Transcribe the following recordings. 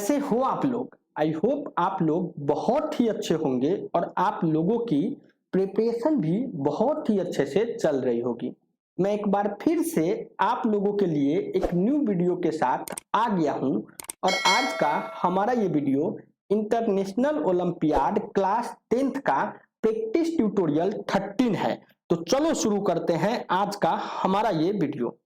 कैसे हो आप लोग? आई होप आप लोग बहुत ही अच्छे होंगे और आप लोगों की प्रिपरेशन भी बहुत ही अच्छे से चल रही होगी। मैं एक बार फिर से आप लोगों के लिए एक न्यू वीडियो के साथ आ गया हूं और आज का हमारा ये video international olympiad class 10th का प्रैक्टिस ट्यूटोरियल 13 है। तो चलो शुरू करते हैं आज का हमारा ये वीडियो।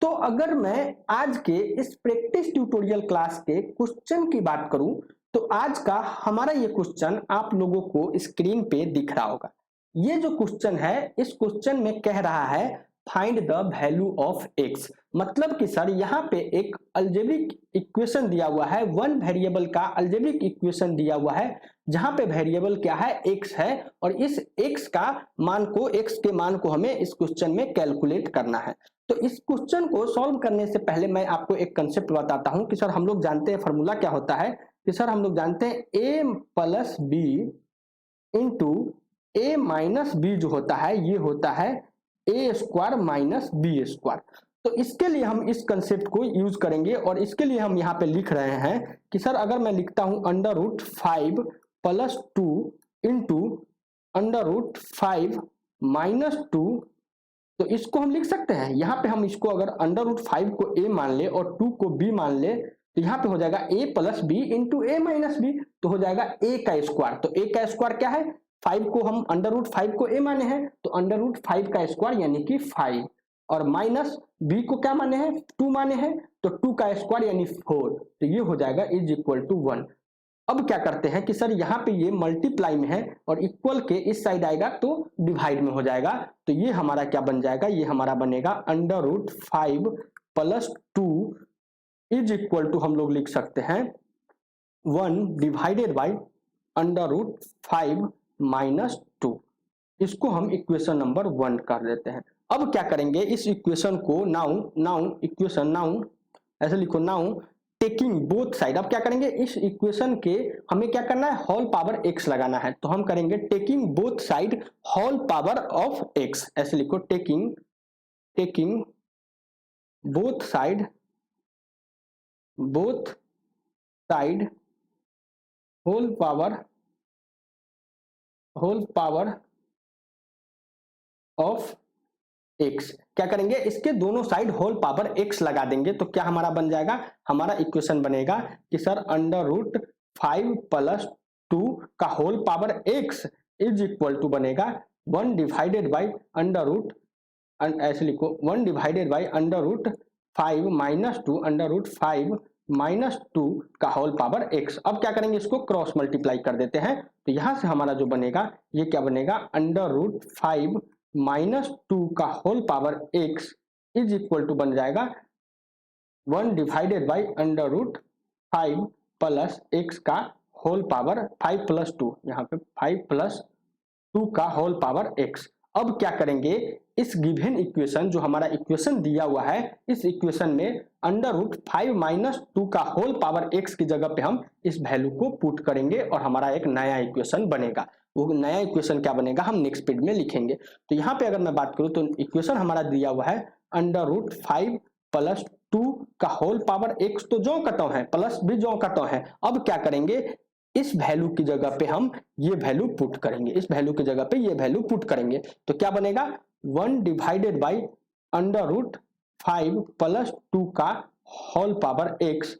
तो अगर मैं आज के इस प्रैक्टिस ट्यूटोरियल क्लास के क्वेश्चन की बात करूं तो आज का हमारा ये क्वेश्चन आप लोगों को स्क्रीन पे दिख रहा होगा। ये जो क्वेश्चन है इस क्वेश्चन में कह रहा है find the value of x. मतलब कि सर यहाँ पे एक अलजेब्रिक इक्वेशन दिया हुआ है, वन वेरिएबल का अलजेब्रिक इक्वेशन दिया हुआ है जहां पे वेरिएबल क्या है, एक्स है और इस एक्स का मान को, एक्स के मान को हमें इस क्वेश्चन में कैलकुलेट करना है। तो इस क्वेश्चन को सॉल्व करने से पहले मैं आपको एक कंसेप्ट बताता हूं कि सर हम लोग जानते हैं फॉर्मूला क्या होता है कि सर हम लोग जानते हैं ए प्लस बी इंटू ए माइनस बी जो होता है ये होता है a square minus B square. तो इसके लिए हम इस कंसेप्ट को यूज करेंगे और इसके लिए हम यहाँ पे लिख रहे हैं कि सर अगर मैं लिखता हूं under root 5 plus 2 into under root 5 minus 2, तो इसको हम लिख सकते हैं। यहाँ पे हम इसको अगर अंडर रूट 5 को ए मान ले और 2 को बी मान ले तो यहाँ पे हो जाएगा ए प्लस बी इंटू ए माइनस बी, तो हो जाएगा ए का स्क्वायर। तो ए का स्क्वायर क्या है, 5 को हम अंडर रूट 5 को ए माने हैं तो अंडर रूट 5 का स्क्वायर यानी कि 5, और माइनस बी को क्या माने हैं, 2 माने हैं तो 2 का स्क्वायर यानी 4, तो ये हो जाएगा इज इक्वल टू 1। अब क्या करते हैं कि सर यहाँ पे ये मल्टीप्लाई में है और इक्वल के इस साइड आएगा तो डिवाइड में हो जाएगा, तो ये हमारा क्या बन जाएगा, ये हमारा बनेगा under root 5 plus 2 is equal to हम लोग लिख सकते हैं 1 divided by under root 5 minus 2। इसको हम इक्वेशन नंबर 1 कर देते हैं। अब क्या करेंगे, इस इक्वेशन को नाउ ऐसे लिखो, नाउ टेकिंग बोथ साइड। अब क्या करेंगे, इस इक्वेशन के हमें क्या करना है, होल पावर एक्स लगाना है, तो हम करेंगे taking both side whole power of X. ऐसे लिखो, taking both side whole power of X. क्या करेंगे, इसके दोनों साइड होल पावर एक्स लगा देंगे तो क्या हमारा बन जाएगा, हमारा इक्वेशन बनेगा कि सर अंडर रूट 5 प्लस 2 का whole power X is equal to बनेगा 1 डिवाइडेड बाई अंडर रूट, ऐसे लिखो 1 divided by under root 5 minus 2 under root 5 minus 2 का होल पावर एक्स। अब क्या करेंगे, इसको क्रॉस मल्टीप्लाई कर देते हैं तो यहां से हमारा जो बनेगा ये क्या बनेगा, अंडर रूट 5 माइनस 2 का whole power X is equal to बन जाएगा 1 divided by under root 5 plus X का होल पावर 5 प्लस 2, यहाँ पे 5 प्लस 2 का होल पावर एक्स। अब क्या करेंगे, इस गिवन इक्वेशन जो हमारा इक्वेशन दिया हुआ है इस इक्वेशन में अंडर रूट 5 माइनस 2 का होल पावर एक्स की जगह पे हम इस वैल्यू को पुट करेंगे और हमारा एक नया इक्वेशन बनेगा। वो नया इक्वेशन क्या बनेगा हम नेक्स्ट पेज में लिखेंगे। तो यहाँ पे अगर मैं बात करूँ तो इक्वेशन हमारा दिया हुआ है अंडर रूट 5 प्लस 2 का होल पावर एक्स, तो जो कटो है प्लस भी जो कटो है। अब क्या करेंगे, इस वैल्यू की जगह पे हम ये वैल्यू पुट करेंगे, इस वैल्यू की जगह पे ये वैल्यू पुट करेंगे तो क्या बनेगा 1 divided by under root 5 plus 2 का होल पावर एक्स,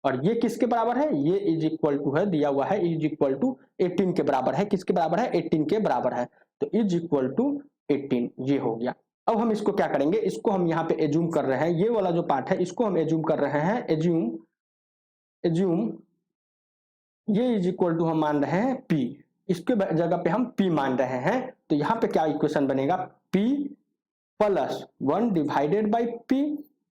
और ये किसके बराबर है, ये इज इक्वल टू है, दिया हुआ है इज इक्वल टू 18 के बराबर है। किसके बराबर है, 18 के बराबर है, तो इज इक्वल टू 18 ये हो गया। अब हम इसको क्या करेंगे, इसको हम यहाँ पे एज्यूम कर रहे हैं, ये वाला जो पार्ट है इसको हम एज्यूम कर रहे हैं, एज्यूम ये इज इक्वल टू हम मान रहे हैं p, इसके जगह पे हम p मान रहे हैं तो यहाँ पे क्या इक्वेशन बनेगा, p plus 1 divided by p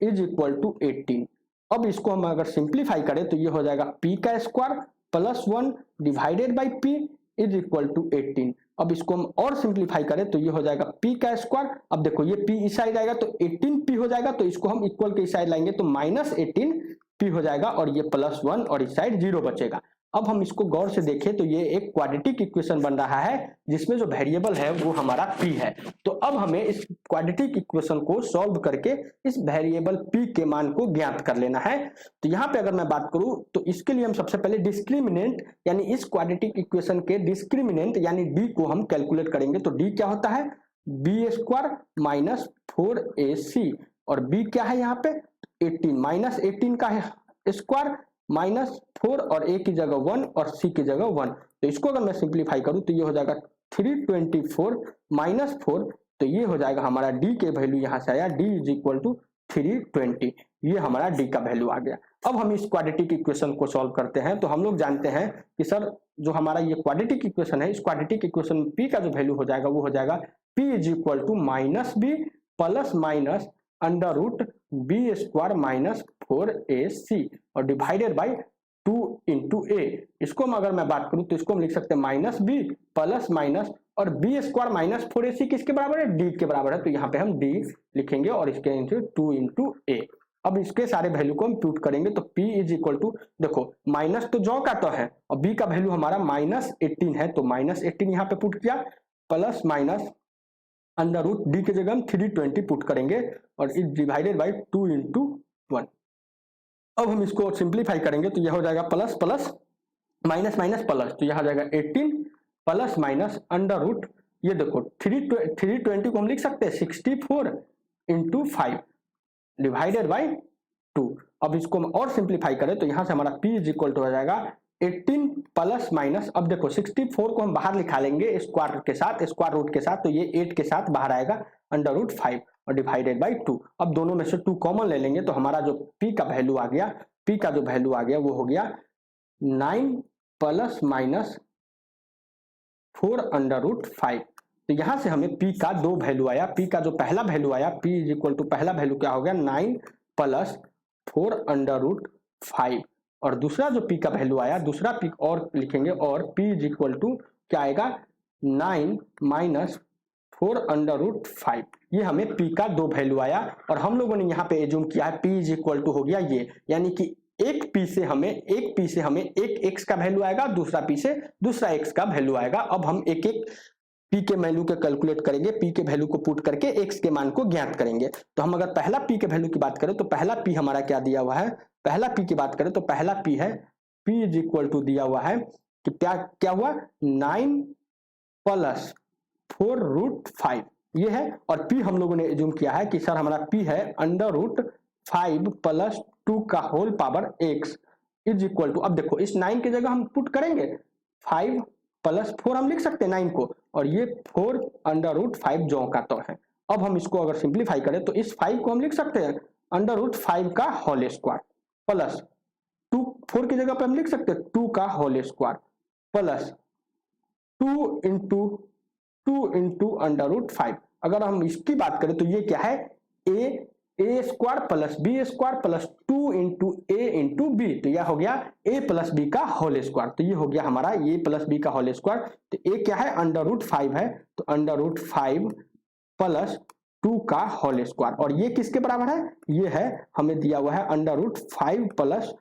is equal to 18। अब इसको हम अगर सिंप्लीफाई करें तो ये हो जाएगा p का square plus 1 divided by p is equal to 18। अब इसको हम और सिंप्लीफाई करें तो ये हो जाएगा p का स्क्वायर, अब देखो ये p इस साइड आएगा तो 18p हो जाएगा, तो इसको हम इक्वल के इस साइड लाएंगे तो माइनस 18p हो जाएगा और ये प्लस 1 और इस साइड 0 बचेगा। अब हम इसको गौर से देखें तो ये एक क्वाड्रेटिक इक्वेशन बन रहा है जिसमें जो वेरिएबल है वो हमारा p है। तो अब हमें इस क्वाड्रेटिक इक्वेशन को सॉल्व करके इस वेरिएबल p के मान को ज्ञात कर लेना है। तो यहाँ पे अगर मैं बात करूं तो इसके लिए हम सबसे पहले डिस्क्रिमिनेंट यानी इस क्वाड्रेटिक इक्वेशन के डिस्क्रिमिनेंट यानी d को हम कैलकुलेट करेंगे। तो d क्या होता है, बी स्क्वायर माइनस 4ac और b क्या है यहाँ पे 18 माइनस 18 का है स्क्वायर माइनस 4 और a की जगह 1 और c की जगह 1। तो इसको अगर मैं सिंप्लीफाई करूं तो ये हो जाएगा 324 माइनस 4। तो ये हो जाएगा हमारा d के वैल्यू यहाँ से आया d इज इक्वल टू 320। ये हमारा d का वैल्यू आ गया। अब हम इस क्वाड्रेटिक इक्वेशन को सॉल्व करते हैं। तो हम लोग जानते हैं कि सर जो हमारा ये क्वाड्रेटिक इक्वेशन है, इस क्वाड्रेटिक इक्वेशन में p का जो वैल्यू हो जाएगा वो हो जाएगा p is equal to minus B plus minus under root B square minus 4ac और डिवाइडेड बाई 2 इंटू ए। इसको अगर मैं बात करूं तो इसको हम लिख सकते हैं माइनस बी प्लस माइनस और बी स्क्वायर माइनस 4ac किसके बराबर है, डी के बराबर है। तो यहाँ पे हम डी लिखेंगे और इसके इंटू 2 इंटू ए। अब इसके सारे वैल्यू को हम पुट करेंगे तो p इज इक्वल टू, देखो माइनस तो जौ का तो है और b का वैल्यू हमारा माइनस 18 है तो माइनस 18 यहाँ पे पुट किया plus minus under root D की जगह हम 320 पुट करेंगे और इस डिवाइडेड बाई 2 इंटू 1। अब हम इसको सिंप्लीफाई करेंगे तो यह हो जाएगा plus plus minus minus plus, तो यह हो जाएगा 18 प्लस माइनस अंडर रूट, ये देखो 320 को हम लिख सकते हैं 64 इंटू 5 डिवाइडेड बाई 2। अब इसको हम और सिंप्लीफाई करें तो यहाँ से हमारा p इज इक्वल टू हो जाएगा 18 प्लस माइनस, अब देखो 64 को हम बाहर लिखा लेंगे स्क्वायर के साथ, स्क्वायर रूट के साथ, तो ये 8 के साथ बाहर आएगा अंडर रूट 5 और डिवाइडेड बाई 2। अब दोनों में से 2 कॉमन ले लेंगे तो हमारा जो p का वैल्यू आ गया, p का जो वैल्यू आ गया वो हो गया 9 प्लस माइनस 4 अंडर रूट 5। तो यहां से हमें p का 2 वैल्यू आया। p का जो पहला वैल्यू आया p इज इक्वल टू पहला वैल्यू क्या हो गया 9 प्लस 4 अंडर रूट 5 और दूसरा जो p का वैल्यू आया, दूसरा p और लिखेंगे और p इज इक्वल टू क्या आएगा 9 माइनस 4 अंडर रूट 5। ये हमें p का 2 वैल्यू आया और हम लोगों ने यहाँ पे एज्यूम किया है p इज इक्वल टू हो गया ये, यानी कि एक p से हमें एक x का वैल्यू आएगा, दूसरा p से दूसरा x का वैल्यू आएगा। अब हम एक एक p के वैल्यू के कैलकुलेट करेंगे, p के वैल्यू को पुट करके x के मान को ज्ञात करेंगे। तो हम अगर पहला p के वैल्यू की बात करें तो पहला p हमारा क्या दिया हुआ है, पहला p की बात करें तो पहला p है p इज इक्वल टू दिया हुआ है कि क्या हुआ 9 प्लस 4 रूट 5 ये है, और p हम लोगों ने एज्यूम किया है कि सर हमारा p है अंडर रूट 5 प्लस 2 का whole power x is equal to, अब देखो इस 9 की जगह हम पुट करेंगे 5 प्लस 4 हम लिख सकते हैं 9 को, और ये 4 अंडर रूट 5 जो का तो है। अब हम इसको अगर सिंप्लीफाई करें तो इस 5 को हम लिख सकते हैं अंडर रूट 5 का होल स्क्वायर प्लस 2, 4 की जगह पे हम लिख सकते हैं 2 का whole square plus 2 into under root 5। अगर हम इसकी बात करें तो ये क्या है a square plus b square plus 2 into a into b, तो यह हो गया a प्लस बी का होल स्क्वायर। तो ये हो गया हमारा a प्लस बी का होल स्क्वायर। तो a क्या है अंडर रूट 5 है, तो अंडर रूट 5 प्लस 2 का होल स्क्वायर, और ये किसके बराबर है, ये है हमें दिया हुआ है अंडर रूट 5 प्लस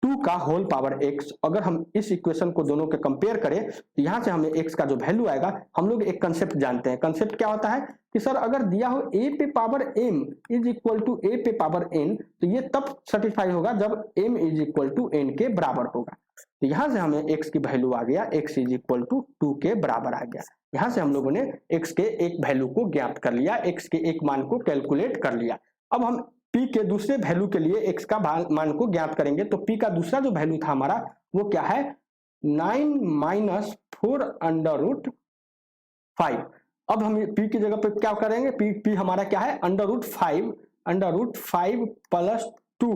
2 का होल पावर x। अगर हम इस इक्वेशन को दोनों के कंपेयर करें तो यहां से हमें x का जो वैल्यू आएगा, हम लोग एक कंसेप्ट जानते हैं। कंसेप्ट क्या होता है कि सर अगर दिया हो a पे power m is equal to a पे पावर n, तो ये तब सेटिस्फाई होगा जब m is equal to n के बराबर होगा। तो यहां से हमें x की वैल्यू आ गया, x इज इक्वल टू 2 के बराबर आ गया। यहां से हम लोगों ने x के एक वैल्यू को ज्ञात कर लिया, x के एक मान को कैलकुलेट कर लिया। अब हम p के दूसरे वैल्यू के लिए x का मान को ज्ञात करेंगे। तो p का दूसरा जो वैल्यू था हमारा वो क्या है 9 माइनस 4 अंडर रूट 5। अब हम p की जगह पे क्या करेंगे, p हमारा क्या है अंडर रूट 5 प्लस 2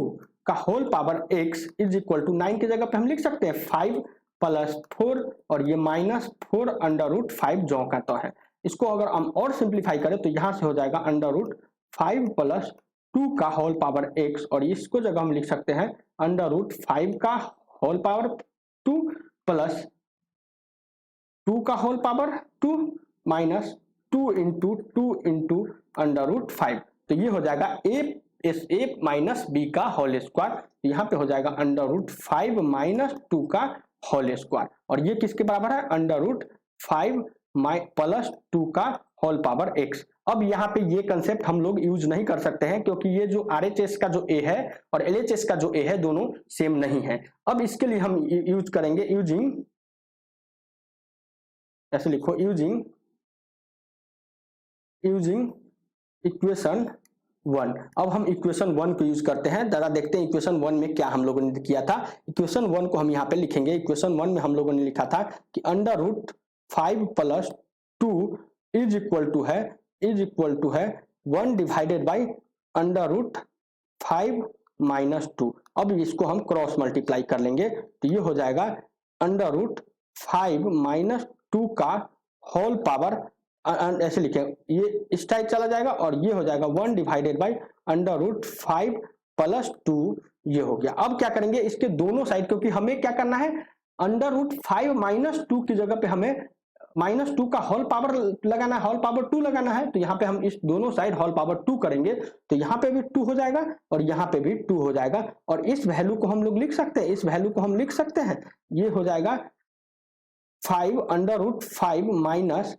का whole power x is equal to 9 की जगह पे हम लिख सकते हैं 5 प्लस 4 और ये माइनस 4 अंडर रूट 5 जो का तो है। इसको अगर हम और सिंप्लीफाई करें तो यहां से हो जाएगा अंडर रूट 5 प्लस 2 का होल पावर x, और इसको जगह हम लिख सकते हैं अंडर रूट 5 का होल पावर 2 प्लस 2 का whole power 2 minus 2 into under root 5। तो ये हो जाएगा a माइनस b का होल स्क्वायर। यहाँ पे हो जाएगा अंडर रूट 5 माइनस 2 का होल स्क्वायर, और ये किसके बराबर है, अंडर रूट 5 प्लस 2 का होल पावर एक्स। अब यहाँ पे ये कंसेप्ट हम लोग यूज नहीं कर सकते हैं क्योंकि ये जो RHS का जो ए है और LHS का जो ए है दोनों सेम नहीं है। अब इसके लिए हम यूज करेंगे यूजिंग, ऐसे लिखो, यूजिंग इक्वेशन 1। अब हम इक्वेशन 1 को यूज करते हैं, जरा देखते हैं इक्वेशन 1 में क्या हम लोगों ने किया था। इक्वेशन 1 को हम यहाँ पे लिखेंगे। इक्वेशन 1 में हम लोगों ने लिखा था कि under root 5 plus 2 is equal to है 1 divided by under root 5 minus 2। अब इसको हम क्रॉस मल्टीप्लाई कर लेंगे तो ये हो जाएगा अंडर रूट 5 माइनस 2 का होल पावर, ऐसे लिखे, ये इस टाइप चला जाएगा और ये हो जाएगा 1 divided by under root 5 plus 2, ये हो गया। अब क्या करेंगे, इसके दोनों साइड, क्योंकि हमें क्या करना है, अंडर रूट 5 माइनस 2 की जगह पे हमें माइनस 2 का होल पावर लगाना है, होल पावर 2 लगाना है, तो यहाँ पे हम इस दोनों साइड होल पावर 2 करेंगे तो यहाँ पे भी 2 हो जाएगा और यहाँ पे भी 2 हो जाएगा। और इस वैल्यू को हम लोग लिख सकते हैं, इस वैल्यू को हम लिख सकते हैं, ये हो जाएगा 5 under root 5 minus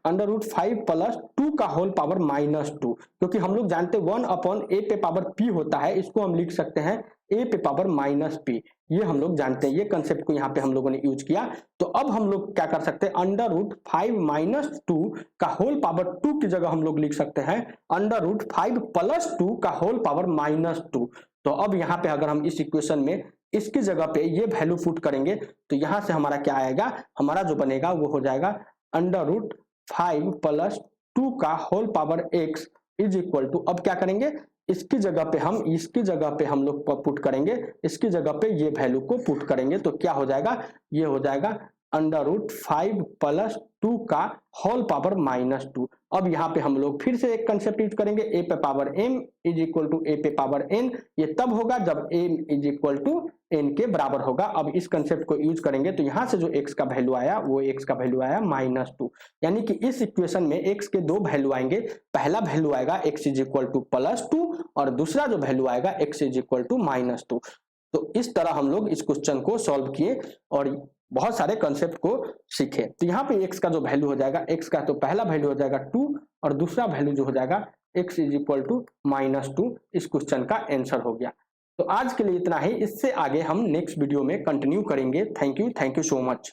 under root 5 plus 2 का होल पावर माइनस 2, क्योंकि हम लोग जानते हैं 1 अपॉन ए पे पावर पी होता है, इसको हम लिख सकते हैं ए पे पावर माइनस पी, ये हम लोग जानते हैं। ये कंसेप्ट को यहाँ पे हम लोगों ने यूज किया। तो अब हम लोग क्या कर सकते हैं, अंडर रूट 5 माइनस 2 का होल पावर 2 की जगह हम लोग लिख सकते हैं अंडर रूट 5 प्लस 2 का होल पावर माइनस 2। तो अब यहाँ पे अगर हम इस इक्वेशन में इसकी जगह पे ये वैल्यू पुट करेंगे तो यहाँ से हमारा क्या आएगा, हमारा जो बनेगा वो हो जाएगा अंडर रूट 5 प्लस 2 का whole power x is equal to, अब क्या करेंगे, इसकी जगह पे हम लोग पुट करेंगे, इसकी जगह पे ये वैल्यू को पुट करेंगे तो क्या हो जाएगा, ये हो जाएगा अंडर रूट 5 प्लस 2 का होल पावर माइनस 2। अब यहाँ पे हम लोग फिर से एक कंसेप्ट यूज करेंगे, ए पे power m is equal to a पे पावर n, ये तब होगा जब m is equal to n के बराबर होगा। अब इस कंसेप्ट को यूज करेंगे तो यहाँ से जो x का वैल्यू आया वो x का वैल्यू आया माइनस 2, यानी कि इस इक्वेशन में x के दो वैल्यू आएंगे, पहला वैल्यू आएगा x is equal to plus 2 और दूसरा जो वैल्यू आएगा x is equal to minus 2। तो इस तरह हम लोग इस क्वेश्चन को सॉल्व किए और बहुत सारे कंसेप्ट को सीखे। तो यहाँ पे x का जो वैल्यू हो जाएगा, x का तो पहला वैल्यू हो जाएगा 2 और दूसरा वैल्यू जो हो जाएगा x is equal to minus 2, इस क्वेश्चन का आंसर हो गया। तो आज के लिए इतना ही, इससे आगे हम नेक्स्ट वीडियो में कंटिन्यू करेंगे। Thank you so much.